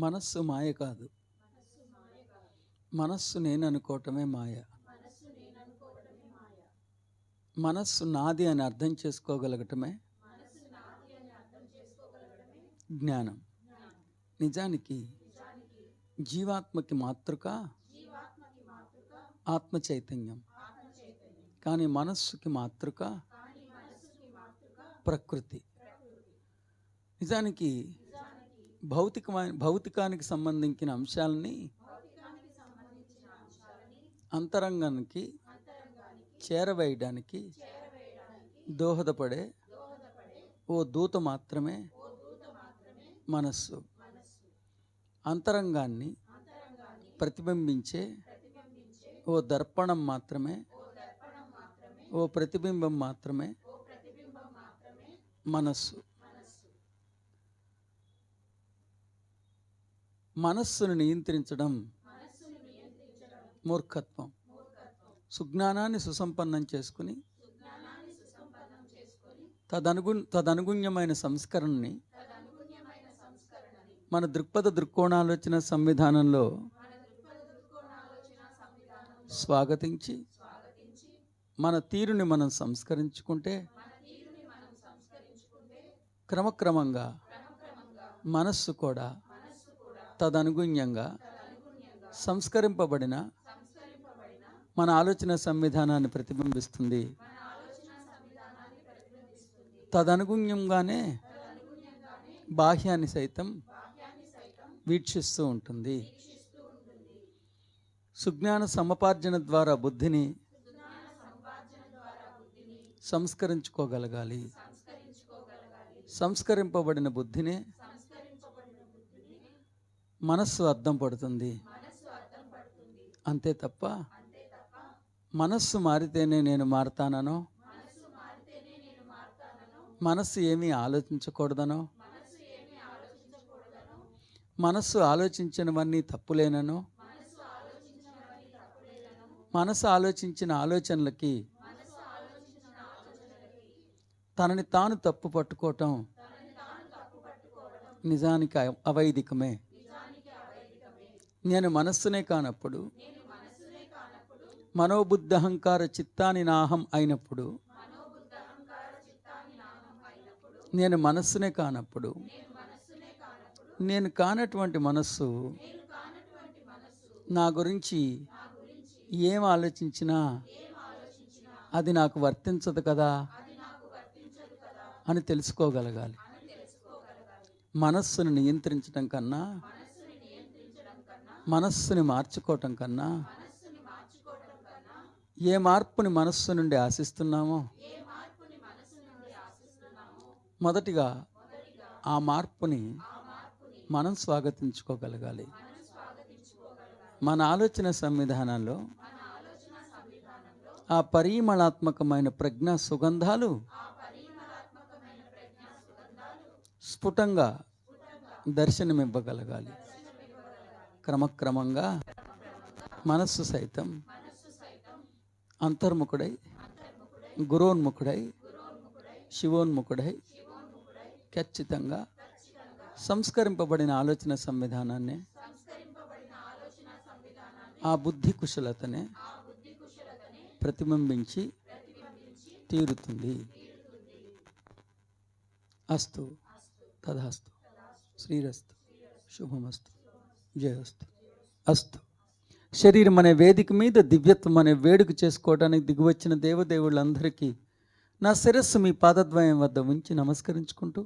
మనస్సు మాయ కాదు, మనస్సు నేను అనుకోవటమే మాయ. మనస్సు నాది అని అర్థం చేసుకోగలగటమే జ్ఞానం. నిజానికి జీవాత్మకి మాతృక ఆత్మ చైతన్యం, కానీ మనస్సుకి మాతృక ప్రకృతి. నిజానికి భౌతికానికి సంబంధించిన అంశాలని అంతరంగానికి చేరవేయడానికి దోహదపడే ఓ దూత మాత్రమే మనస్సు. అంతరంగాన్ని ప్రతిబింబించే ఓ దర్పణం మాత్రమే, ఓ ప్రతిబింబం మాత్రమే మనస్సు. మనస్సును నియంత్రించడం మూర్ఖత్వం. సుజ్ఞానాన్ని సుసంపన్నం చేసుకుని తదనుగుణ్యమైన సంస్కరణని మన దృక్కోణాలోచన సంవిధానంలో స్వాగతించి మన తీరుని మనం సంస్కరించుకుంటే క్రమక్రమంగా మనస్సు కూడా తదనుగుణ్యంగా సంస్కరింపబడిన మన ఆలోచన సంవిధానాన్ని ప్రతిబింబిస్తుంది. తదనుగుణ్యంగానే బాహ్యాన్ని సైతం వీక్షిస్తూ ఉంటుంది. సుజ్ఞాన సముపార్జన ద్వారా బుద్ధిని సంస్కరించుకోగలగాలి. సంస్కరింపబడిన బుద్ధిని మనస్సు అద్దం పడుతుంది. అంతే తప్ప మనస్సు మారితేనే నేను మారతానో, మనస్సు ఏమీ ఆలోచించకూడదనో, మనస్సు ఆలోచించినవన్నీ తప్పులేనో, మనసు ఆలోచించిన ఆలోచనలకి తనని తాను తప్పు పట్టుకోవటం నిజానికి అవైదికమే. నేను మనస్సునే కానప్పుడు, మనోబుద్ధి అహంకార చిత్తాని నాహం అయినప్పుడు, నేను మనస్సునే కానప్పుడు, నేను కానటువంటి మనస్సు నా గురించి ఏం ఆలోచించినా అది నాకు వర్తించదు కదా అని తెలుసుకోగలగాలి. మనస్సును నియంత్రించడం కన్నా, మనస్సుని మార్చుకోవటం కన్నా, ఏ మార్పుని మనస్సు నుండి ఆశిస్తున్నామో మొదటిగా ఆ మార్పుని మనం స్వాగతించుకోగలగాలి. మన ఆలోచన సంవిధానంలో ఆ పరిమళాత్మకమైన ప్రజ్ఞా సుగంధాలు స్ఫుటంగా దర్శనమివ్వగలగాలి. క్రమక్రమంగా మనస్సు సైతం అంతర్ముఖుడై, గురోన్ముఖుడై, శివోన్ముఖుడై ఖచ్చితంగా సంస్కరింపబడిన ఆలోచన సంవిధానాన్ని, ఆ బుద్ధి కుశలతనే ప్రతిబింబించి తీరుతుంది. అస్తు, తదాస్తు, శ్రీరస్తు, శుభమస్తు, జయస్తు, అస్తు. శరీరం అనే వేదిక మీద దివ్యత్వం అనే వేడుక చేసుకోవడానికి దిగువచ్చిన దేవదేవుళ్ళందరికీ నా శిరస్సు మీ పాదద్వయం వద్ద ఉంచి నమస్కరించుకుంటూ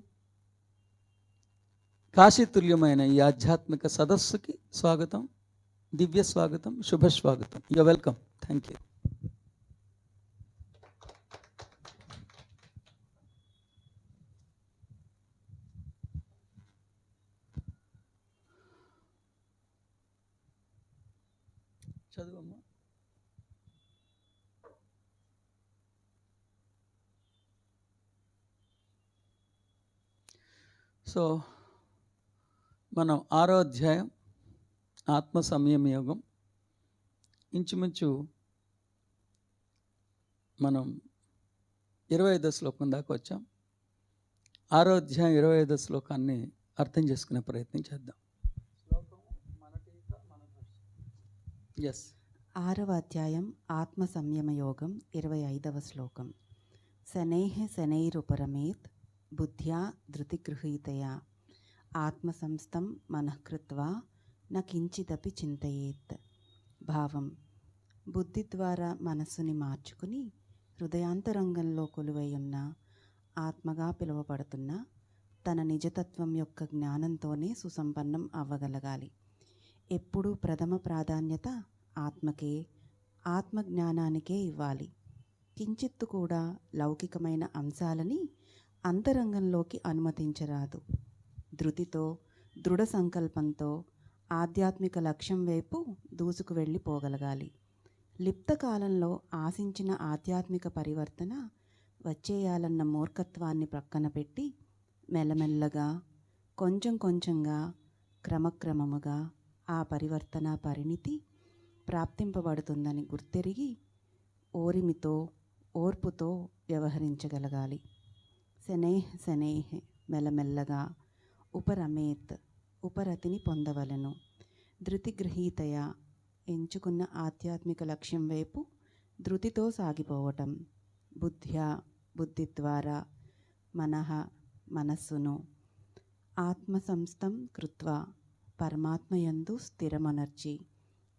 కాశీతుల్యమైన ఈ ఆధ్యాత్మిక సదస్సుకి స్వాగతం, దివ్య స్వాగతం, శుభ స్వాగతం. You welcome. Thank you. చదువమ్మా. సో మనం 6వ అధ్యాయం ఆత్మ సంయమ యోగం ఇంచుమించు మనం 25వ శ్లోకం దాకా వచ్చాం. 6వ అధ్యాయం 25వ శ్లోకాన్ని అర్థం చేసుకునే ప్రయత్నం చేద్దాం. ఎస్. 6వ అధ్యాయం ఆత్మ సంయమ యోగం 25వ శ్లోకం. శనైః శనైరుపరమేత్ బుద్ధ్యా ధృతిగృహీతయా ఆత్మసంస్థం మనఃకృత్వా న కించిదపి చింతయేత్. భావం: బుద్ధి ద్వారా మనస్సుని మార్చుకుని హృదయాంతరంగంలో కొలువై ఉన్న ఆత్మగా పిలువబడుతున్న తన నిజతత్వం యొక్క జ్ఞానంతోనే సుసంపన్నం అవ్వగలగాలి. ఎప్పుడూ ప్రథమ ప్రాధాన్యత ఆత్మకే, ఆత్మజ్ఞానానికే ఇవ్వాలి. కించిత్తు కూడా లౌకికమైన అంశాలని అంతరంగంలోకి అనుమతించరాదు. ధృతితో, దృఢ సంకల్పంతో ఆధ్యాత్మిక లక్ష్యం వైపు దూసుకు వెళ్ళిపోగలగాలి. లిప్త కాలంలో ఆశించిన ఆధ్యాత్మిక పరివర్తన వచ్చేయాలన్న మూర్ఖత్వాన్ని ప్రక్కన పెట్టి మెల్లమెల్లగా, కొంచెం కొంచెంగా, క్రమక్రమముగా ఆ పరివర్తన పరిణితి ప్రాప్తింపబడుతుందని గుర్తెరిగి ఓరిమితో, ఓర్పుతో వ్యవహరించగలగాలి. శనైః శనైః మెల్లమెల్లగా, ఉపరమేత్ ఉపరతిని పొందవలను. ధృతిగృహీతయ ఎంచుకున్న ఆధ్యాత్మిక లక్ష్యం వైపు ధృతితో సాగిపోవటం. బుద్ధ్యా బుద్ధి ద్వారా, మనః మనస్సును, ఆత్మసంస్థం కృత్వా పరమాత్మయందు స్థిరమనర్చి,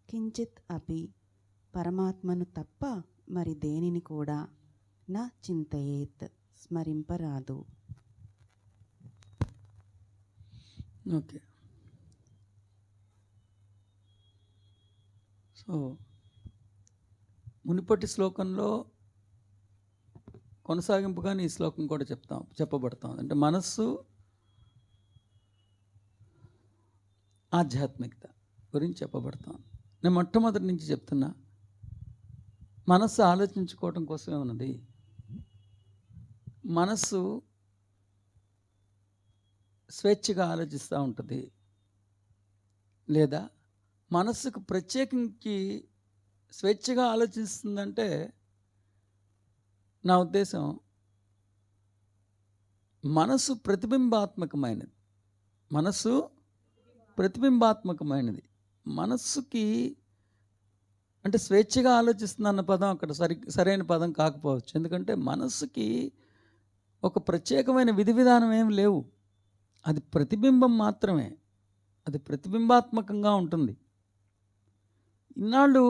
కించిత్ అపి పరమాత్మను తప్ప మరి దేనిని కూడా నా చింతయేత్ స్మరింపరాదు. ఓకే. సో మునుపటి శ్లోకంలో కొనసాగింపుగానే ఈ శ్లోకం కూడా చెప్పబడతాం. అంటే మనస్సు ఆధ్యాత్మికత గురించి చెప్పబడతాం. నేను మొట్టమొదటి నుంచి చెప్తున్నా, మనస్సు ఆలోచించుకోవటం కోసమే ఉన్నది. మనస్సు స్వేచ్ఛగా ఆలోచిస్తూ ఉంటుంది. లేదా మనస్సుకు ప్రత్యేకించి స్వేచ్ఛగా ఆలోచిస్తుందంటే నా ఉద్దేశం మనస్సు ప్రతిబింబాత్మకమైనది. మనస్సు ప్రతిబింబాత్మకమైనది. మనస్సుకి అంటే స్వేచ్ఛగా ఆలోచిస్తుంది అన్న పదం అక్కడ సరైన పదం కాకపోవచ్చు. ఎందుకంటే మనస్సుకి ఒక ప్రత్యేకమైన విధి విధానం ఏం లేవు. అది ప్రతిబింబం మాత్రమే. అది ప్రతిబింబాత్మకంగా ఉంటుంది. ఇన్నాళ్ళు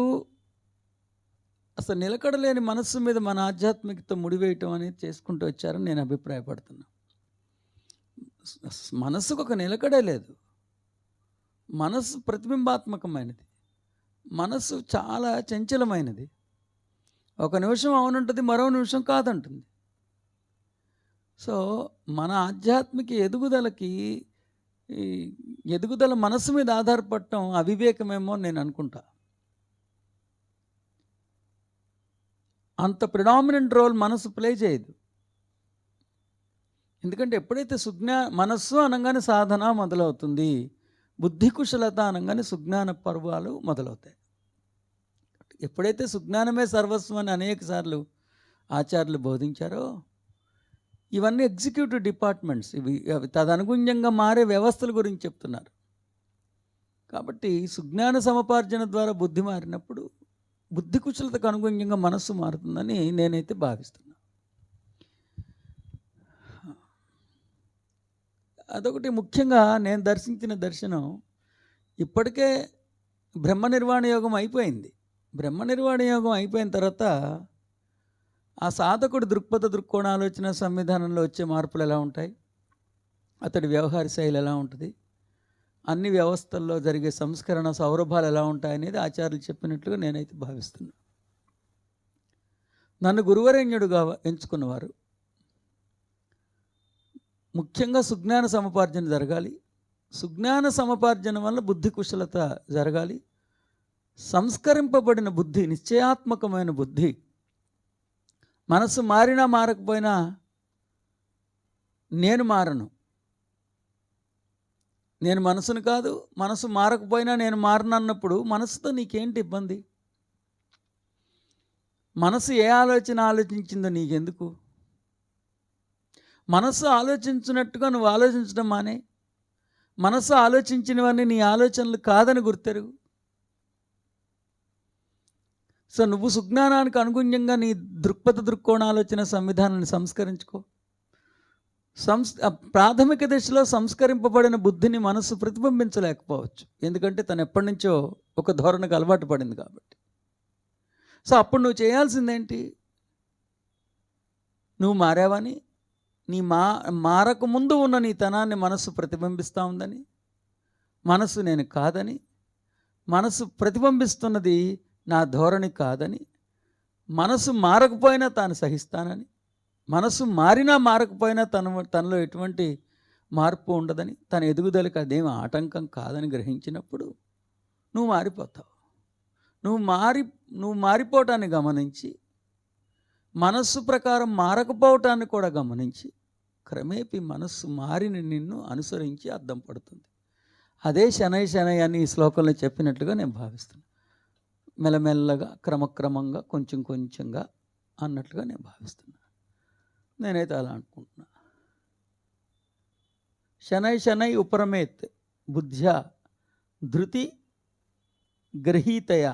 అసలు నిలకడలేని మనస్సు మీద మన ఆధ్యాత్మికత ముడివేయటం అనేది చేసుకుంటూ వచ్చారని నేను అభిప్రాయపడుతున్నా. మనస్సుకు ఒక నిలకడే లేదు. మనస్సు ప్రతిబింబాత్మకమైనది. మనస్సు చాలా చంచలమైనది. ఒక నిమిషం అవునుంటుంది, మరో నిమిషం కాదంటుంది. సో మన ఆధ్యాత్మిక ఎదుగుదల మనస్సు మీద ఆధారపడటం అవివేకమేమో నేను అనుకుంటా. అంత ప్రిడామినెంట్ రోల్ మనసు ప్లే చేయదు. ఎందుకంటే ఎప్పుడైతే మనస్సు అనగానే సాధన మొదలవుతుంది, బుద్ధి కుశలత అనగానే సుజ్ఞాన పర్వాలు మొదలవుతాయి. ఎప్పుడైతే సుజ్ఞానమే సర్వస్వం అని అనేక సార్లు ఆచార్యులు బోధించారో, ఇవన్నీ ఎగ్జిక్యూటివ్ డిపార్ట్మెంట్స్, అవి తదనుగుణ్యంగా మారే వ్యవస్థల గురించి చెప్తున్నారు. కాబట్టి సుజ్ఞాన సముపార్జన ద్వారా బుద్ధి మారినప్పుడు బుద్ధి కుశలతకు అనుగుణ్యంగా మనస్సు మారుతుందని నేనైతే భావిస్తున్నా. అదొకటి. ముఖ్యంగా నేను దర్శించిన దర్శనం, ఇప్పటికే బ్రహ్మ నిర్వాణ యోగం అయిపోయింది. బ్రహ్మ నిర్వాణ యోగం అయిపోయిన తర్వాత ఆ సాధకుడు దృక్పథ ఆలోచన సంవిధానంలో వచ్చే మార్పులు ఎలా ఉంటాయి, అతడి వ్యవహార శైలి ఎలా ఉంటుంది, అన్ని వ్యవస్థల్లో జరిగే సంస్కరణ సౌరభాలు ఎలా ఉంటాయనేది ఆచార్యులు చెప్పినట్లుగా నేనైతే భావిస్తున్నా. నన్ను గురువరేణ్యుడుగా ఎంచుకున్నవారు ముఖ్యంగా సుజ్ఞాన సముపార్జన జరగాలి. సుజ్ఞాన సముపార్జన వల్ల బుద్ధి కుశలత జరగాలి. సంస్కరింపబడిన బుద్ధి, నిశ్చయాత్మకమైన బుద్ధి, మనసు మారినా మారకపోయినా నేను మారను, నేను మనసును కాదు, మనసు మారకపోయినా నేను మారను అన్నప్పుడు మనసుతో నీకేంటి ఇబ్బంది? మనసు ఏ ఆలోచన ఆలోచించిందో నీకెందుకు? మనసు ఆలోచించినట్టుగా నువ్వు ఆలోచించడం మానే. మనసు ఆలోచించినవన్నీ నీ ఆలోచనలు కాదని గుర్తెరుగు. సో నువ్వు సుజ్ఞానానికి అనుగుణ్యంగా నీ దృక్కోణాలోచన సంవిధానాన్ని సంస్కరించుకో. ప్రాథమిక దశలో సంస్కరింపబడిన బుద్ధిని మనసు ప్రతిబింబించలేకపోవచ్చు, ఎందుకంటే తను ఎప్పటి నుంచో ఒక ధోరణికి అలవాటు పడింది కాబట్టి. సో అప్పుడు నువ్వు చేయాల్సిందేంటి? నువ్వు మారావని, నీ మారకు ముందు ఉన్న నీ తనాన్ని మనసు ప్రతిబింబిస్తూ ఉందని, మనసు నేను కాదని, మనసు ప్రతిబింబిస్తున్నది నా ధోరణి కాదని, మనసు మారకపోయినా తాను సహిస్తానని, మనసు మారినా మారకపోయినా తనలో ఎటువంటి మార్పు ఉండదని, తన ఎదుగుదలకు అదేం ఆటంకం కాదని గ్రహించినప్పుడు నువ్వు మారిపోతావు. నువ్వు మారిపోవటాన్ని గమనించి, మనస్సు ప్రకారం మారకపోవటాన్ని కూడా గమనించి, క్రమేపీ మనస్సు మారిని నిన్ను అనుసరించి అద్దం పడుతుంది. అదే శనై శనై అని ఈ శ్లోకంలో చెప్పినట్లుగా నేను భావిస్తున్నాను. మెల్లమెల్లగా క్రమక్రమంగా కొంచెం కొంచెంగా అన్నట్లుగా నేను భావిస్తున్నాను. నేనైతే అలా అనుకుంటున్నా. శనై శనై ఉపరమేత్ బుద్ధ్యా ధృతి గ్రహీతయా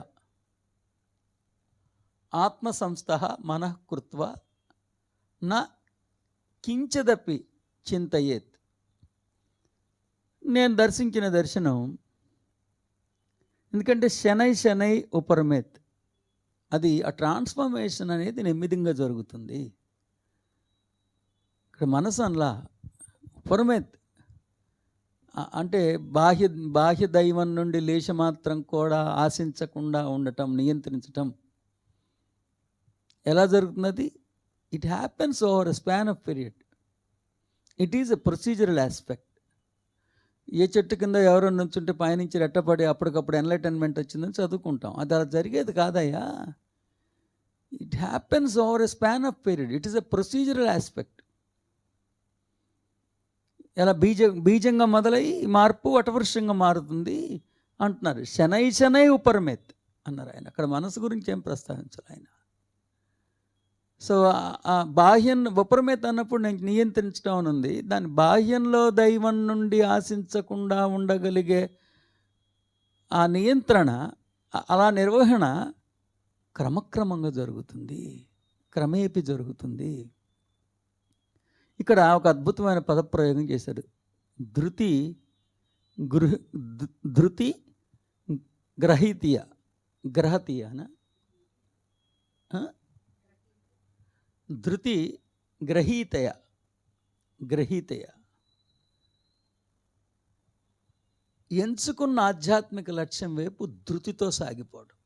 ఆత్మసంస్థః మనః కృత్వా న కించదపి చింతయేత్. నేను దర్శించిన దర్శనం, ఎందుకంటే శనై శనై ఉపరమేత్, అది ఆ ట్రాన్స్ఫర్మేషన్ అనేది నెమ్మదిగా జరుగుతుంది. ఇక్కడ మనసు అనలా ఉపరమేత్ అంటే బాహ్య దైవం నుండి లేశమాత్రం కూడా ఆశించకుండా ఉండటం, నియంత్రించటం ఎలా జరుగుతున్నది? It happens over a span of period. It is a procedural aspect. ఏ చెట్టు కింద ఎవరో నుంచుంటే పైనుంచి రెట్టపడి అప్పటికప్పుడు ఎన్లైటన్మెంట్ వచ్చిందని చదువుకుంటాం. అది అలా జరిగేది కాదయ్యా. It happens over a span of period. It is a procedural aspect. ఎలా బీజంగా మొదలై మార్పు వటవృక్షంగా మారుతుంది అంటున్నారు. శనై శనై ఉపరమేత్ అన్నారు ఆయన. అక్కడ మనసు గురించి ఏం ప్రస్తావించాలి ఆయన. సో ఆ బాహ్యం ఉపరమేత్ అన్నప్పుడు నేను నియంత్రించడం అని ఉంది. దాని బాహ్యంలో దైవం నుండి ఆశించకుండా ఉండగలిగే ఆ నియంత్రణ, అలా నిర్వహణ క్రమక్రమంగా జరుగుతుంది, క్రమేపీ జరుగుతుంది. ఇక్కడ ఒక అద్భుతమైన పదప్రయోగం చేశారు. ధృతి గ్రహతీయనా ధృతి గ్రహీతయ ఎంచుకున్న ఆధ్యాత్మిక లక్ష్యం వైపు ధృతితో సాగిపోవడం.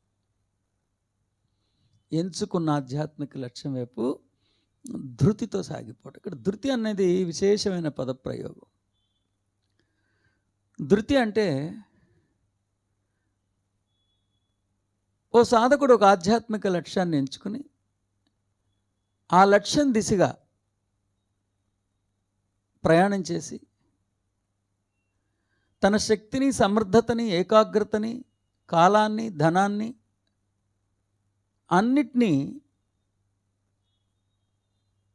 ఎంచుకున్న ఆధ్యాత్మిక లక్ష్యం వైపు ధృతితో సాగిపోవడం. ఇక్కడ ధృతి అనేది విశేషమైన పదప్రయోగం. ధృతి అంటే ఓ సాధకుడు ఒక ఆధ్యాత్మిక లక్ష్యాన్ని ఎంచుకుని ఆ లక్ష్యం దిశగా ప్రయాణం చేసి తన శక్తిని, సమర్థతని, ఏకాగ్రతని, కాలాన్ని, ధనాన్ని అన్నిటినీ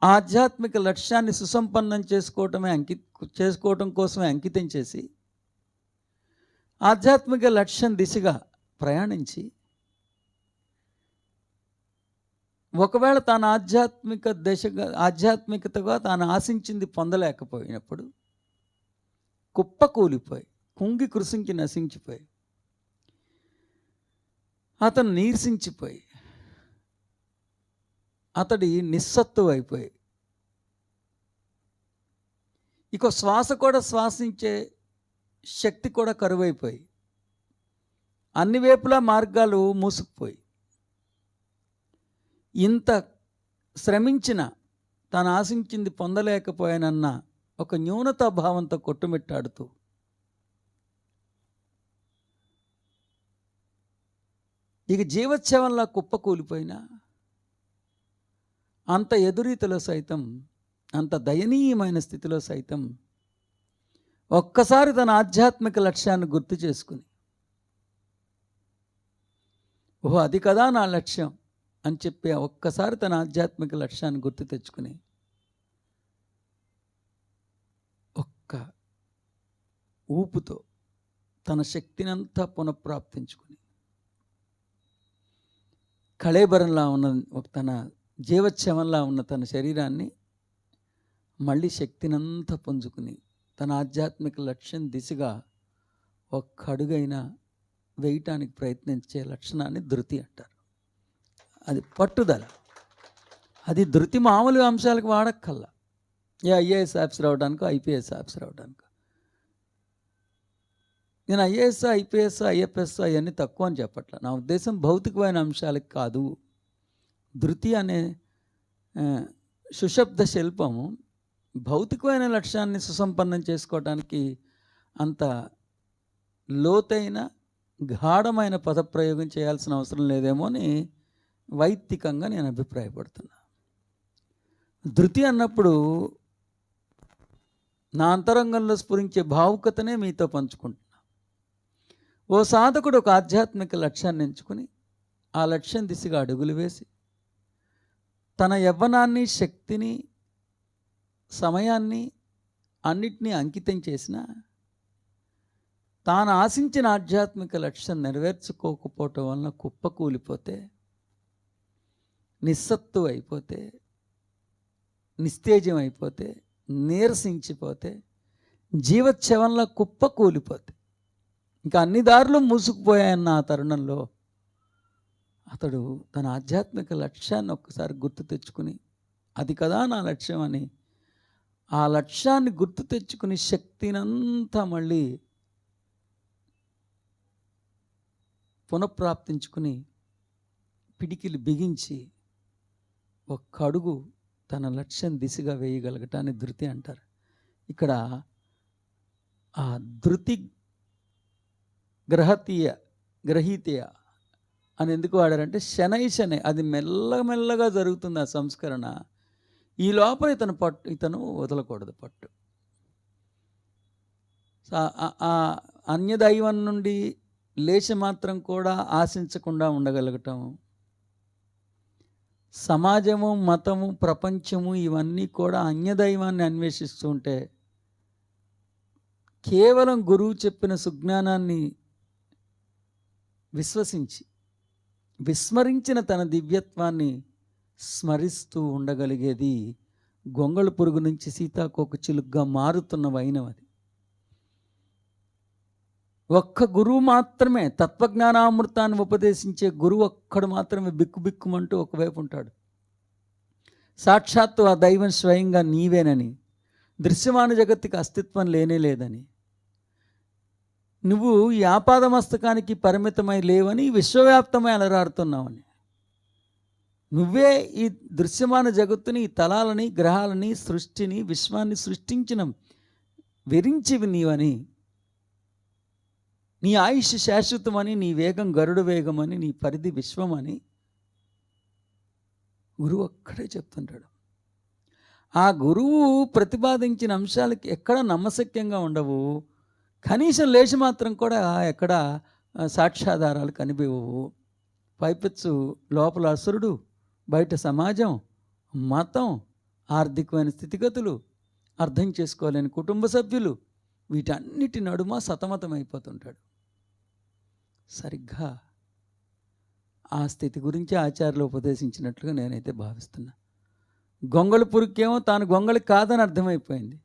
ఆధ్యాత్మిక లక్ష్యాన్ని సుసంపన్నం చేసుకోవటం కోసమే అంకితం చేసి ఆధ్యాత్మిక లక్ష్యం దిశగా ప్రయాణించి, ఒకవేళ తాను ఆధ్యాత్మికతగా తాను ఆశించింది పొందలేకపోయినప్పుడు కుప్పకూలిపోయి, కుంగి కృషించి నశించిపోయి, అతను నీరసించిపోయి, అతడి నిస్సత్తు అయిపోయి, ఇక శ్వాస కూడా శ్వాసించే శక్తి కూడా కరువైపోయి, అన్ని వైపులా మార్గాలు మూసుకుపోయి, ఇంత శ్రమించిన తాను ఆశించింది పొందలేకపోయానన్న ఒక న్యూనతా భావంతో కొట్టుమిట్టాడుతూ ఇక జీవోత్సవంలా కుప్పకూలిపోయినా, అంత ఎదురీతలో సైతం, అంత దయనీయమైన స్థితిలో సైతం ఒక్కసారి తన ఆధ్యాత్మిక లక్ష్యాన్ని గుర్తు చేసుకుని, ఓహో అది కదా నా లక్ష్యం అని చెప్పి ఒక్కసారి తన ఆధ్యాత్మిక లక్ష్యాన్ని గుర్తు తెచ్చుకుని ఒక్క ఊపుతో తన శక్తినంతా పునఃప్రాప్తించుకుని కళేబరంలా ఉన్న తన జీవచ్ఛవంలా ఉన్న తన శరీరాన్ని మళ్ళీ శక్తినంతా పుంజుకుని తన ఆధ్యాత్మిక లక్ష్యం దిశగా ఒక్క అడుగైనా వేయటానికి ప్రయత్నించే లక్షణాన్ని ధృతి అంటారు. అది పట్టుదల. అది ధృతి మామూలు అంశాలకు వాడక్కల్లా. ఐఏఎస్ ఆఫీసర్ అవడానికో ఐపీఎస్ ఆఫీసర్ అవడానికో. నేను ఐఏఎస్ ఐపీఎస్ ఐఎఫ్ఎస్ అవన్నీ తక్కువ అని చెప్పట్ల. నా ఉద్దేశం భౌతికమైన అంశాలకు కాదు. ధృతి అనే సుశబ్ద శిల్పము భౌతికమైన లక్ష్యాన్ని సుసంపన్నం చేసుకోవడానికి అంత లోతైన గాఢమైన పదప్రయోగం చేయాల్సిన అవసరం లేదేమో అని వైదికంగా నేను అభిప్రాయపడుతున్నా. ధృతి అన్నప్పుడు నా అంతరంగంలో స్ఫురించే భావుకతనే మీతో పంచుకుంటున్నా. ఓ సాధకుడు ఒక ఆధ్యాత్మిక లక్ష్యాన్ని ఎంచుకుని ఆ లక్ష్యం దిశగా అడుగులు వేసి తన యవ్వనాన్ని, శక్తిని, సమయాన్ని అన్నిటినీ అంకితం చేసిన తాను ఆశించిన ఆధ్యాత్మిక లక్ష్యం నెరవేర్చుకోకపోవటం వలన కుప్పకూలిపోతే, నిస్సత్తు అయిపోతే, నిస్తేజం అయిపోతే, నీరసించిపోతే, జీవచ్ఛవంలా కుప్పకూలిపోతే, ఇంకా అన్ని దారులు మూసుకుపోయాయన్న ఆ తరుణంలో అతడు తన ఆధ్యాత్మిక లక్ష్యాన్ని ఒక్కసారి గుర్తు తెచ్చుకుని అది కదా నా లక్ష్యం అని ఆ లక్ష్యాన్ని గుర్తు తెచ్చుకుని శక్తినంతా మళ్ళీ పునఃప్రాప్తించుకుని పిడికిలు బిగించి ఒక్క అడుగు తన లక్ష్యం దిశగా వేయగలగటాన్ని ధృతి అంటారు. ఇక్కడ ఆ ధృతి గ్రహీతీయ అని ఎందుకు వాడారంటే శనై అది మెల్లమెల్లగా జరుగుతుంది ఆ సంస్కరణ. ఈ లోపల ఇతను వదలకూడదు పట్టు. అన్యదైవం నుండి లేశమాత్రం కూడా ఆశించకుండా ఉండగలగటం, సమాజము, మతము, ప్రపంచము ఇవన్నీ కూడా అన్యదైవాన్ని అన్వేషిస్తూ ఉంటే కేవలం గురువు చెప్పిన సుజ్ఞానాన్ని విశ్వసించి విస్మరించిన తన దివ్యత్వాన్ని స్మరిస్తూ ఉండగలిగేది గొంగళి పురుగు నుంచి సీతాకోక చిలుగ్గా మారుతున్న వైనం. అది ఒక్క గురువు మాత్రమే, తత్వజ్ఞానామృతాన్ని ఉపదేశించే గురువు ఒక్కడు మాత్రమే బిక్కుబిక్కుమంటూ ఒకవైపు ఉంటాడు. సాక్షాత్తు ఆ దైవం స్వయంగా నీవేనని, దృశ్యమాన జగత్తుకి అస్తిత్వం లేనే లేదని, నువ్వు ఈ ఆపాదమస్తకానికి పరిమితమై లేవని, విశ్వవ్యాప్తమై అలరాడుతున్నావని, నువ్వే ఈ దృశ్యమాన జగత్తుని, ఈ తలాలని, గ్రహాలని, సృష్టిని, విశ్వాన్ని సృష్టించిన విరించివి నీవని, నీ ఆయుష్ శాశ్వతమని, నీ వేగం గరుడ వేగమని, నీ పరిధి విశ్వమని గురువు ఒక్కడే చెప్తుంటాడు. ఆ గురువు ప్రతిపాదించిన అంశాలకి ఎక్కడ నమ్మశక్యంగా ఉండవు. కనీసం లేచి మాత్రం కూడా ఎక్కడ సాక్ష్యాధారాలు కనిపించవు. పైపెచ్చు లోపల అసురుడు, బయట సమాజం, మతం, ఆర్థికమైన స్థితిగతులు, అర్థం చేసుకోలేని కుటుంబ సభ్యులు, వీటన్నిటి నడుమ సతమతమైపోతుంటాడు. సరిగ్గా ఆ స్థితి గురించి ఆచార్యులు ఉపదేశించినట్లుగా నేనైతే భావిస్తున్నా. గొంగళి పురుక్కేమో తాను గొంగళి కాదని అర్థమైపోయింది,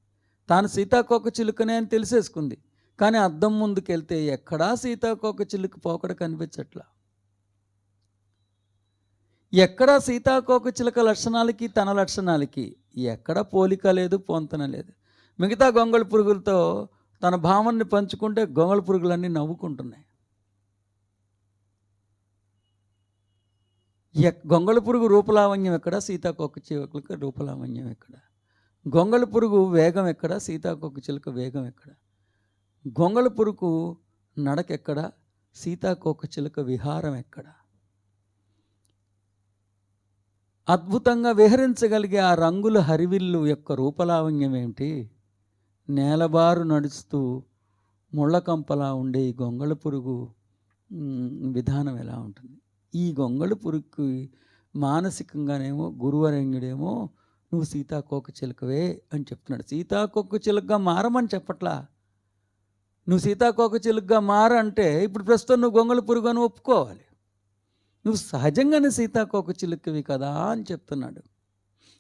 తాను సీతాకోక చిలుకనే అని తెలిసేసుకుంది. కానీ అద్దం ముందుకెళ్తే ఎక్కడా సీతాకోక చిలుక పోకడ కనిపించట్లా. ఎక్కడా సీతాకోక చిలుక లక్షణాలకి తన లక్షణాలకి ఎక్కడ పోలిక లేదు, పొంతన లేదు. మిగతా గొంగళి పురుగులతో తన భావాన్ని పంచుకుంటే గొంగళి పురుగులన్నీ నవ్వుకుంటున్నాయి. గొంగళి పురుగు రూపలావణ్యం ఎక్కడ, సీతాకోక చిలుక రూపలావణ్యం ఎక్కడ? గొంగళి పురుగు వేగం ఎక్కడ, సీతాకోక చిలుక వేగం ఎక్కడ? గొంగళి పురుగు నడకెక్కడ, సీతాకోక చిలుక విహారం ఎక్కడ? అద్భుతంగా విహరించగలిగే ఆ రంగుల హరివిల్లు యొక్క రూపలావణ్యం ఏమిటి? నేలబారు నడుస్తూ ముళ్ళకంపలా ఉండే ఈ గొంగళి పురుగు విధానం ఎలా ఉంటుంది? ఈ గొంగళి పురుగుకి మానసికంగానేమో గురువరేణ్యుడేమో నువ్వు సీతాకోక చిలుకవే అని చెప్తున్నాడు. సీతాకోక చిలుకగా మారమని చెప్పట్లా. నువ్వు సీతాకోక చిలుకగా మారంటే ఇప్పుడు ప్రస్తుతం నువ్వు గొంగళి పురుగు అని ఒప్పుకోవాలి. నువ్వు సహజంగానే సీతాకోక చిలుకవి కదా అని చెప్తున్నాడు.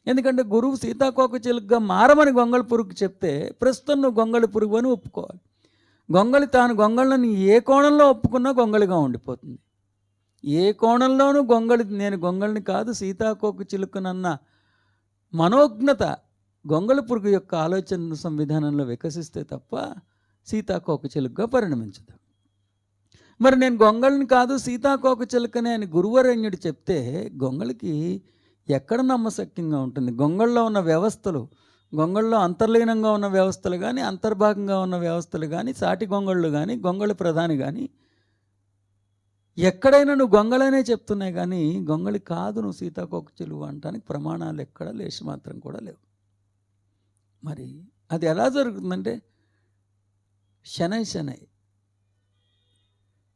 ఎందుకంటే గురువు సీతాకోక చిలుకగా మారమని గొంగళి పురుగుకి చెప్తే ప్రస్తుతం నువ్వు గొంగళి పురుగు అని ఒప్పుకోవాలి. గొంగళి తాను గొంగళిని ఏ కోణంలో ఒప్పుకున్నా గొంగళిగా ఉండిపోతుంది. ఏ కోణంలోనూ నేను గొంగళిని కాదు సీతాకోక చిలుకనన్న మనోజ్ఞత గొంగళి పురుగు యొక్క ఆలోచన సంవిధానంలో వికసిస్తే తప్ప సీతాకోక చిలుకగా పరిణమించదు. మరి నేను గొంగళిని కాదు సీతాకోక చిలుకనే అని గురువరేణ్యుడు చెప్తే గొంగళికి ఎక్కడ నమ్మశక్యంగా ఉంటుంది? గొంగళిలో ఉన్న వ్యవస్థలు, గొంగళిలో అంతర్లీనంగా ఉన్న వ్యవస్థలు కానీ, అంతర్భాగంగా ఉన్న వ్యవస్థలు కానీ, సాటి గొంగళ్ళు కానీ, గొంగళి ప్రధాని కానీ ఎక్కడైనా నువ్వు గొంగళనే చెప్తున్నాయి కానీ గొంగళి కాదు నువ్వు సీతాకోక చిలువ అంటానికి ప్రమాణాలు ఎక్కడ లేచి మాత్రం కూడా లేవు. మరి అది ఎలా జరుగుతుందంటే శనై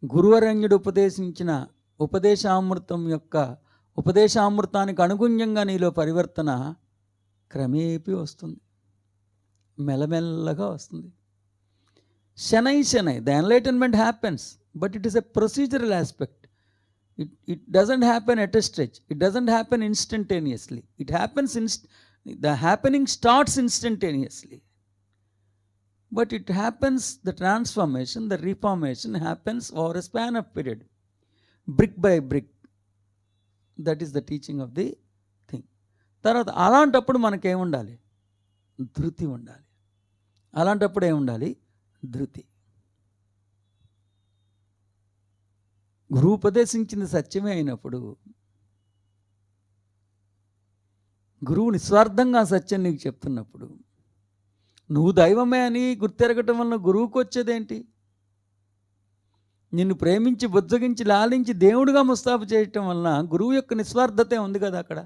గురువరేణ్యుడు ఉపదేశించిన ఉపదేశామృతానికి అనుగుణ్యంగా నీలో పరివర్తన క్రమేపీ వస్తుంది, మెల్లమెల్లగా వస్తుంది. శనై the enlightenment happens, but it is a procedural aspect. It doesn't happen at a stretch. It doesn't happen instantaneously. It happens the happening starts instantaneously. But it happens, the transformation, the reformation happens over a span of period, brick by brick. That is the teaching of the thing. తర్వాత అలాంటప్పుడు మనకేముండాలి? ధృతి ఉండాలి. అలాంటప్పుడు ఏముండాలి? ధృతి. గురువు ఉపదేశించింది సత్యమే అయినప్పుడు, గురువు నిస్వార్థంగా సత్యం నీకు చెప్తున్నప్పుడు, నువ్వు దైవమే అని గుర్తెరగటం వలన గురువుకు వచ్చేదేంటి? నిన్ను ప్రేమించి బుజ్జగించి లాలించి దేవుడిగా ముస్తాబు చేయటం వలన గురువు యొక్క నిస్వార్థతే ఉంది కదా. అక్కడ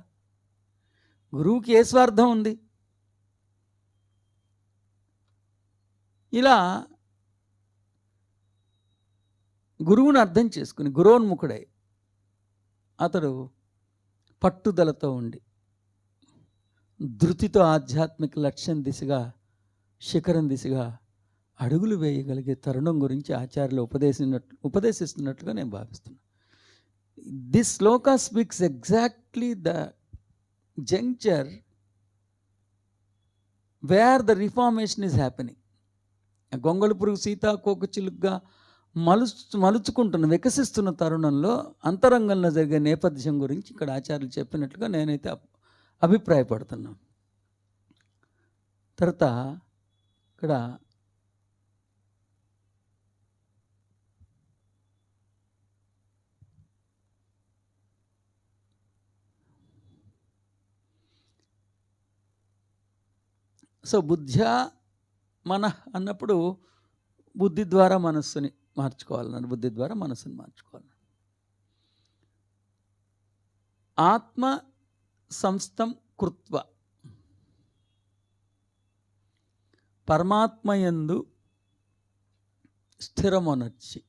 గురువుకి ఏ స్వార్థం ఉంది? ఇలా గురువుని అర్థం చేసుకుని గురోన్ముఖుడై అతడు పట్టుదలతో ఉండి ధృతితో ఆధ్యాత్మిక లక్ష్యం దిశగా, శిఖరం దిశగా అడుగులు వేయగలిగే తరుణం గురించి ఆచార్యులు ఉపదేశిస్తున్నట్లుగా నేను భావిస్తున్నాను. This Shloka speaks exactly the juncture wear the reformation is happening. గొంగళి పురుగు సీతాకోక చిలుకగా మలుచుకుంటున్న వికసిస్తున్న తరుణంలో అంతరంగంలో జరిగే నేపథ్యం గురించి ఇక్కడ ఆచార్యులు చెప్పినట్లుగా నేనైతే అభిప్రాయపడుతున్నాను. తర్వాత ఇక్కడ సో బుద్ధ్యా మనః అన్నప్పుడు బుద్ధి ద్వారా మనస్సుని మార్చుకోవాలన్నాడు. బుద్ధి ద్వారా మనస్సుని మార్చుకోవాలి. ఆత్మ సంస్థం కృత్వ పరమాత్మయందు స్థిరమొనర్చి.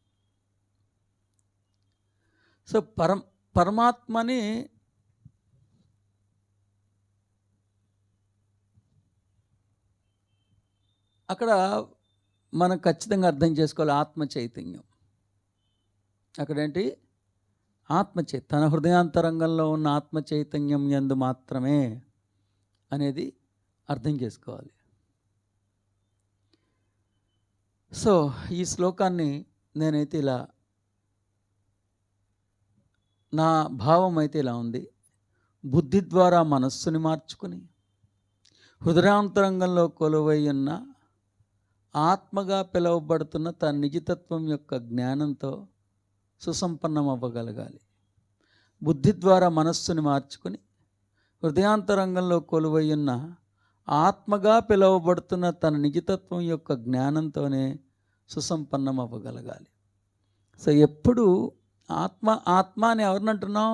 సో పరమాత్మని అక్కడ మనం ఖచ్చితంగా అర్థం చేసుకోవాలి. ఆత్మ చైతన్యం అక్కడేంటి? తన హృదయాంతరంగంలో ఉన్న ఆత్మ చైతన్యం యందు మాత్రమే అనేది అర్థం చేసుకోవాలి. సో ఈ శ్లోకాన్ని నేనైతే ఇలా, నా భావం అయితే ఇలా ఉంది. బుద్ధి ద్వారా మనస్సుని మార్చుకుని హృదయాంతరంగంలో కొలువై ఉన్న ఆత్మగా పిలువబడుతున్న తన నిజతత్వం యొక్క జ్ఞానంతో సుసంపన్నం అవ్వగలగాలి. బుద్ధి ద్వారా మనస్సుని మార్చుకుని హృదయాంతరంగంలో కొలువై ఉన్న ఆత్మగా పిలువబడుతున్న తన నిజతత్వం యొక్క జ్ఞానంతోనే సుసంపన్నం అవ్వగలగాలి. సో ఎప్పుడు ఆత్మ అని ఎవరినంటున్నాం?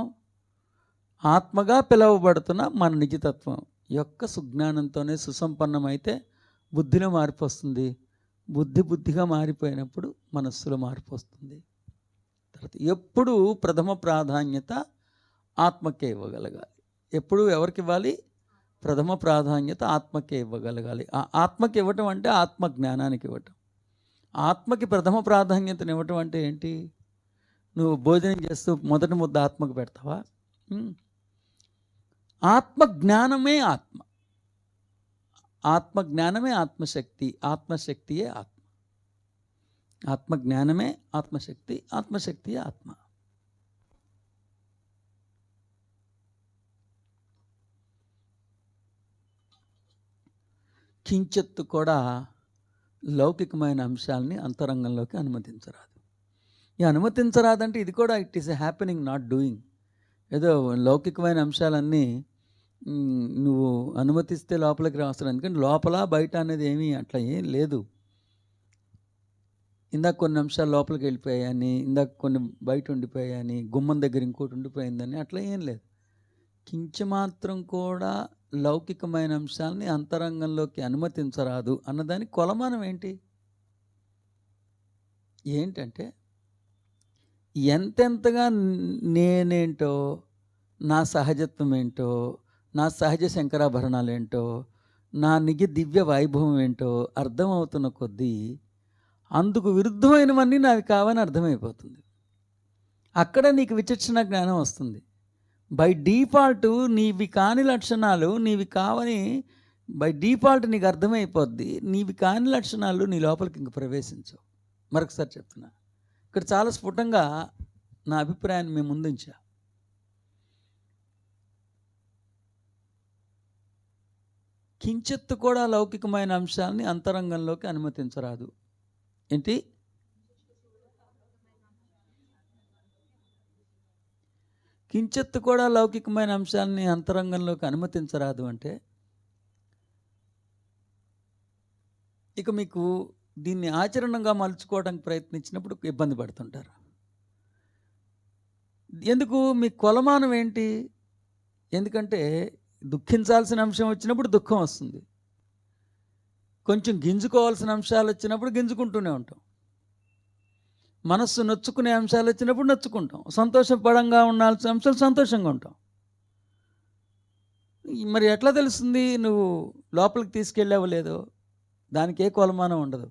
ఆత్మగా పిలువబడుతున్న మన నిజతత్వం యొక్క సుజ్ఞానంతోనే సుసంపన్నమైతే బుద్ధిలో మార్పు వస్తుంది. బుద్ధిగా మారిపోయినప్పుడు మనస్సులో మార్పు వస్తుంది. తర్వాత ఎప్పుడు ప్రథమ ప్రాధాన్యత ఆత్మకే ఇవ్వగలగాలి. ఎప్పుడు ఎవరికి ఇవ్వాలి? ప్రథమ ప్రాధాన్యత ఆత్మకే ఇవ్వగలగాలి. ఆత్మకి ఇవ్వటం అంటే ఆత్మ జ్ఞానానికి ఇవ్వటం. ఆత్మకి ప్రథమ ప్రాధాన్యతను ఇవ్వటం అంటే ఏంటి? నువ్వు భోజనం చేస్తూ మొదటి ముద్ద ఆత్మకు పెడతావా? ఆత్మ జ్ఞానమే ఆత్మ, ఆత్మ జ్ఞానమే ఆత్మశక్తి, ఆత్మశక్తియే ఆత్మ. ఆత్మ జ్ఞానమే ఆత్మశక్తి, ఆత్మశక్తియే ఆత్మ. కించెత్తు కూడా లౌకికమైన అంశాలని అంతరంగంలోకి అనుమతించరాదు. ఈ అనుమతించరాదంటే ఇది కూడా it is a happening, not doing. ఏదో లౌకికమైన అంశాలన్నీ నువ్వు అనుమతిస్తే లోపలికి రావస్తారు. ఎందుకంటే లోపల బయట అనేది ఏమీ అట్లా ఏం లేదు. ఇందాక కొన్ని అంశాలు లోపలికి వెళ్ళిపోయాయని, ఇందాక కొన్ని బయట ఉండిపోయాయని, గుమ్మం దగ్గర ఇంకోటి ఉండిపోయిందని అట్లా ఏం లేదు. కించమాత్రం కూడా లౌకికమైన అంశాలని అంతరంగంలోకి అనుమతించరాదు అన్నదానికి కొలమానం ఏంటి? ఏంటంటే ఎంతెంతగా నేనేంటో, నా సహజత్వం ఏంటో, నా సహజ శంకరాభరణాలు ఏంటో, నా నిజ దివ్య వైభవం ఏంటో అర్థమవుతున్న కొద్దీ అందుకు విరుద్ధమైనవన్నీ నావి కావని అర్థమైపోతుంది. అక్కడ నీకు విచక్షణ జ్ఞానం వస్తుంది. బై డిఫాల్ట్ నీవి కాని లక్షణాలు నీవి కావని బై డిఫాల్ట్ నీకు అర్థమైపోద్ది. నీవి కాని లక్షణాలు నీ లోపలికి ఇంక ప్రవేశించవు. మరొకసారి చెప్తున్నా, ఇక్కడ చాలా స్ఫుటంగా నా అభిప్రాయాన్ని మేము ముందుంచా. కించెత్తు కూడా లౌకికమైన అంశాలని అంతరంగంలోకి అనుమతించరాదు. ఏంటి? కించెత్తు కూడా లౌకికమైన అంశాలని అంతరంగంలోకి అనుమతించరాదు అంటే ఇక మీకు దీన్ని ఆచరణంగా మలుచుకోవడానికి ప్రయత్నించినప్పుడు ఇబ్బంది పడుతుంటారు. ఎందుకు? మీ కొలమానం ఏంటి? ఎందుకంటే దుఃఖించాల్సిన అంశం వచ్చినప్పుడు దుఃఖం వస్తుంది, కొంచెం గింజుకోవాల్సిన అంశాలు వచ్చినప్పుడు గింజుకుంటూనే ఉంటాం, మనస్సు నొచ్చుకునే అంశాలు వచ్చినప్పుడు నొచ్చుకుంటాం, సంతోషపడంగా ఉండాల్సిన అంశాలు సంతోషంగా ఉంటాం. మరి ఎట్లా తెలుస్తుంది నువ్వు లోపలికి తీసుకెళ్ళావో లేదో? దానికి ఏ కొలమానం ఉండదు.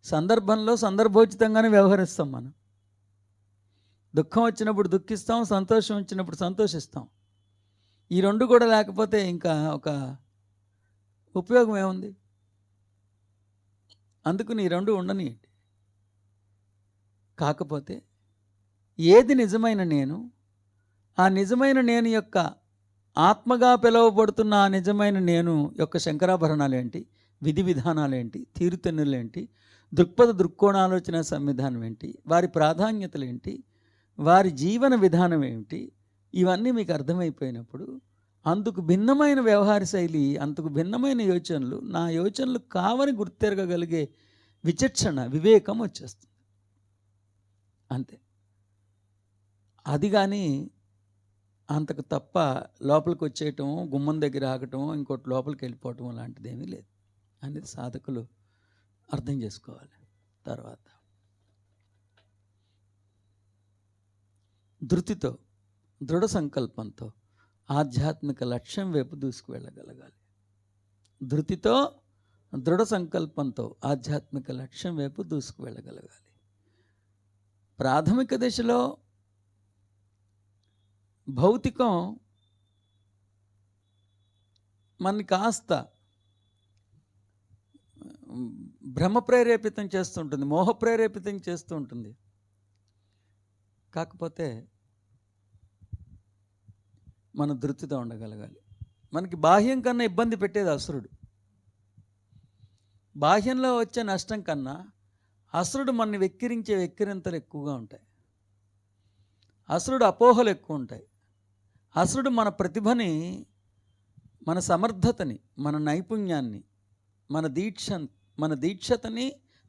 సందర్భంలో సందర్భోచితంగానే వ్యవహరిస్తాం. మనం దుఃఖం వచ్చినప్పుడు దుఃఖిస్తాం, సంతోషం వచ్చినప్పుడు సంతోషిస్తాం. ఈ రెండు కూడా లేకపోతే ఇంకా ఒక ఉపయోగం ఏముంది? అందుకు ఈ రెండు ఉండనియండి. కాకపోతే ఏది నిజమైన నేను, ఆ నిజమైన నేను యొక్క ఆత్మగా పిలువబడుతున్న ఆ నిజమైన నేను యొక్క శంకరాభరణాలు ఏంటి, విధి విధానాలేంటి, తీరుతెన్నులేంటి, దృక్పథ దృక్కోణాలోచన సంవిధానం ఏంటి, వారి ప్రాధాన్యతలు ఏంటి, వారి జీవన విధానం ఏమిటి, ఇవన్నీ మీకు అర్థమైపోయినప్పుడు అందుకు భిన్నమైన వ్యవహార శైలి, అందుకు భిన్నమైన యోచనలు, నా యోచనలు కావని గుర్తెరగగలిగే విచక్షణ, వివేకం వచ్చేస్తుంది. అంతే. అది కానీ అంతకు తప్ప లోపలికి వచ్చేయటం, గుమ్మం దగ్గర ఆగటం, ఇంకోటి లోపలికి వెళ్ళిపోవటం లాంటిది ఏమీ లేదు అనేది సాధకులు అర్థం చేసుకోవాలి. తర్వాత ధృతితో, దృఢ సంకల్పంతో ఆధ్యాత్మిక లక్ష్యం వైపు దూసుకువెళ్ళగలగాలి. ధృతితో, దృఢ సంకల్పంతో ఆధ్యాత్మిక లక్ష్యం వైపు దూసుకువెళ్ళగలగాలి. ప్రాథమిక దశలో భౌతికం మనని కాస్త భ్రమ ప్రేరేపితం చేస్తుంటుంది, మోహ ప్రేరేపితం చేస్తూ ఉంటుంది. కాకపోతే మన ధృతితో ఉండగలగాలి. మనకి బాహ్యం కన్నా ఇబ్బంది పెట్టేది అసురుడు. బాహ్యంలో వచ్చే నష్టం కన్నా అసురుడు మనని వెక్కిరించే వెక్కిరింతలు ఎక్కువగా ఉంటాయి. అసురుడు అపోహలు ఎక్కువ ఉంటాయి. అసురుడు మన ప్రతిభని, మన సమర్థతని, మన నైపుణ్యాన్ని, మన దీక్షని,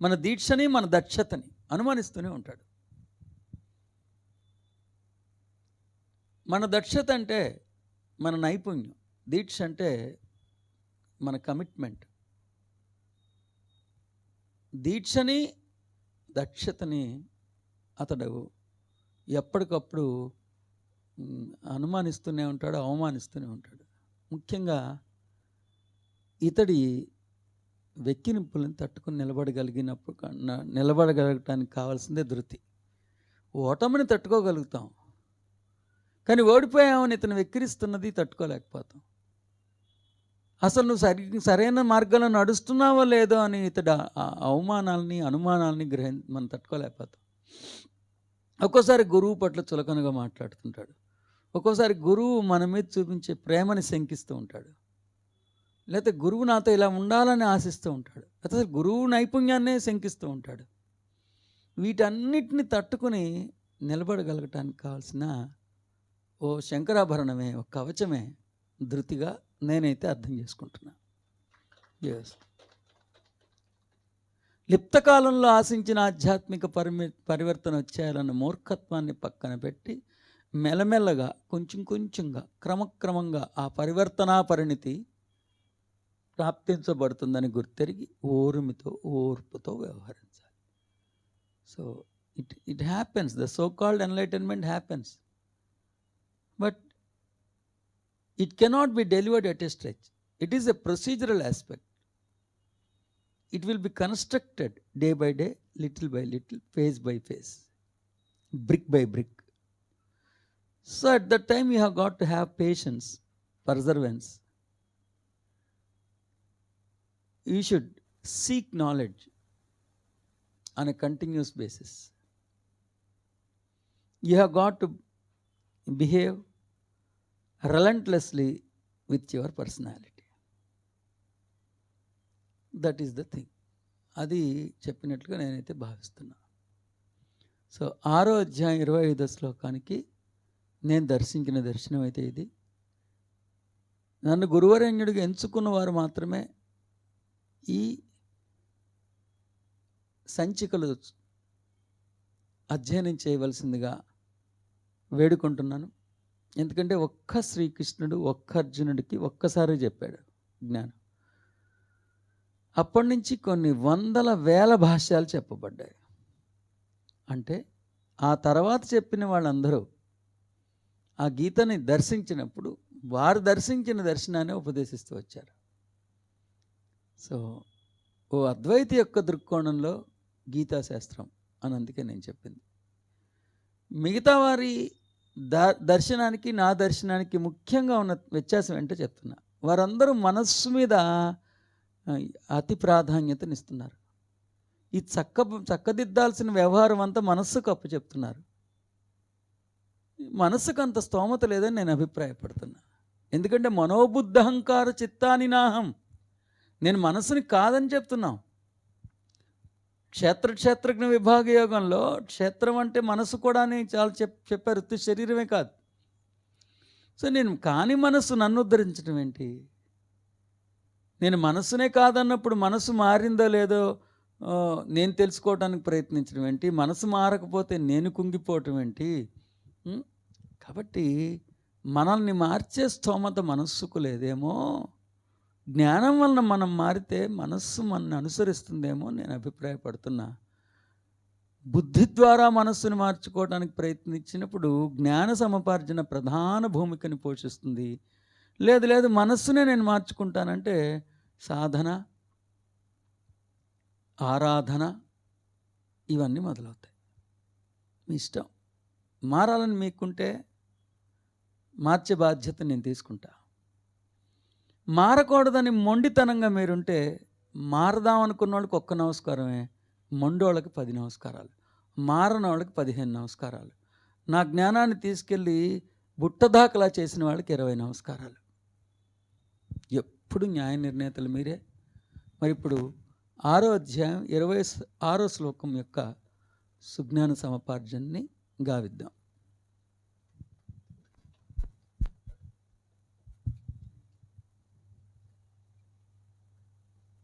మన దక్షతని అనుమానిస్తూనే ఉంటాడు. మన దక్షత అంటే మన నైపుణ్యం, దీక్ష అంటే మన కమిట్మెంట్. దీక్షని, దక్షతని అతడు ఎప్పటికప్పుడు అనుమానిస్తూనే ఉంటాడు, అవమానిస్తూనే ఉంటాడు. ముఖ్యంగా ఇతడి వెక్కిరింపులను తట్టుకుని నిలబడగలిగటానికి కావాల్సిందే ధృతి. ఓటమిని తట్టుకోగలుగుతాం, కానీ ఓడిపోయామని ఇతను వెక్కిరిస్తున్నది తట్టుకోలేకపోతాం. అసలు నువ్వు సరైన మార్గంలో నడుస్తున్నావో లేదో అని ఇతడు అవమానాలని, అనుమానాలని మనం తట్టుకోలేకపోతాం. ఒక్కోసారి గురువు పట్ల చులకనగా మాట్లాడుతుంటాడు, ఒక్కోసారి గురువు మన మీద చూపించే ప్రేమని శంకిస్తూ ఉంటాడు, లేకపోతే గురువు నాతో ఇలా ఉండాలని ఆశిస్తూ ఉంటాడు, లేకపోతే గురువు నైపుణ్యాన్నే శంకిస్తూ ఉంటాడు. వీటన్నిటిని తట్టుకుని నిలబడగలగటానికి కావాల్సిన ఓ శంకరాభరణమే, ఒక కవచమే ధృతిగా నేనైతే అర్థం చేసుకుంటున్నా. ఎస్, లిప్తకాలంలో ఆశించిన ఆధ్యాత్మిక పరివర్తన వచ్చేయాలన్న మూర్ఖత్వాన్ని పక్కన పెట్టి మెల్లమెల్లగా కొంచెం కొంచెంగా క్రమక్రమంగా ఆ పరివర్తనా పరిణితి ప్రాప్తించబడుతుందని గుర్తెరిగి ఓర్పుతో వ్యవహరించాలి. So it happens, the so called enlightenment happens, but it cannot be delivered at a stretch. It is a procedural aspect. It will be constructed day by day, little by little, phase by phase, brick by brick. So at that time you have got to have patience, perseverance. You should seek knowledge on a continuous basis. You have got to behave relentlessly with your personality. That is the thing. అది చెప్పినట్లుగా నేనైతే భావిస్తున్నా. So 6వ అధ్యాయం 25వ శ్లోకానికి నేను దర్శించిన దర్శనం అయితే ఇది. నన్ను గురువరేణ్యుడిగా ఎంచుకున్న వారు మాత్రమే ఈ సంచికలు అధ్యయనం చేయవలసిందిగా వేడుకుంటున్నాను. ఎందుకంటే ఒక్క శ్రీకృష్ణుడు ఒక్క అర్జునుడికి ఒక్కసారి చెప్పాడు జ్ఞానం. అప్పటి నుంచి కొన్ని వందల వేల భాష్యాలు చెప్పబడ్డాయి. అంటే ఆ తర్వాత చెప్పిన వాళ్ళందరూ ఆ గీతని దర్శించినప్పుడు వారు దర్శించిన దర్శనాన్ని ఉపదేశిస్తూ వచ్చారు. సో ఓ అద్వైతి యొక్క దృక్కోణంలో గీతాశాస్త్రం అని అందుకే నేను చెప్పింది. మిగతా వారి దర్శనానికి నా దర్శనానికి ముఖ్యంగా ఉన్న వ్యత్యాసం ఏంటో చెప్తున్నా. వారందరూ మనస్సు మీద అతి ప్రాధాన్యతనిస్తున్నారు. ఈ చక్కదిద్దాల్సిన వ్యవహారం అంతా మనస్సుకు అప్పు చెప్తున్నారు. మనస్సుకు అంత స్తోమత లేదని నేను అభిప్రాయపడుతున్నా. ఎందుకంటే మనోబుద్ధహంకార చిత్తాని నాహం, నేను మనస్సుని కాదని చెప్తున్నాం. క్షేత్రజ్ఞ విభాగ యోగంలో క్షేత్రం అంటే మనసు కూడా అని చాలా చెప్పారు, ఉత్తి శరీరమే కాదు. సో నేను కాని మనస్సు నన్ను ఉద్ధరించడం ఏంటి? నేను మనస్సునే కాదన్నప్పుడు మనసు మారిందో లేదో నేను తెలుసుకోవడానికి ప్రయత్నించడం ఏంటి? మనసు మారకపోతే నేను కుంగిపోవటం ఏంటి? కాబట్టి మనల్ని మార్చే స్తోమత మనస్సుకు లేదేమో. జ్ఞానం వలన మనం మారితే మనస్సు మనల్ని అనుసరిస్తుందేమో నేను అభిప్రాయపడుతున్నా. బుద్ధి ద్వారా మనస్సును మార్చుకోవడానికి ప్రయత్నించినప్పుడు జ్ఞాన సముపార్జన ప్రధాన భూమికని పోషిస్తుంది. లేదు మనస్సునే నేను మార్చుకుంటానంటే సాధన, ఆరాధన ఇవన్నీ మొదలవుతాయి. మీ ఇష్టం. మారాలని మీకుంటే మార్చే బాధ్యత నేను తీసుకుంటా. మారకూడదని మొండితనంగా మీరుంటే మారదాం అనుకున్న వాళ్ళకి ఒక్క నమస్కారమే, మొండోళ్ళకి 10 నమస్కారాలు, మారని వాళ్ళకి 15 నమస్కారాలు, నా జ్ఞానాన్ని తీసుకెళ్ళి బుట్టదాకలా చేసిన వాళ్ళకి 20 నమస్కారాలు. ఎప్పుడు న్యాయ నిర్ణేతలు మీరే. మరి ఇప్పుడు 6వ అధ్యాయం 26వ శ్లోకం యొక్క సుజ్ఞాన సముపార్జనని గావిద్దాం.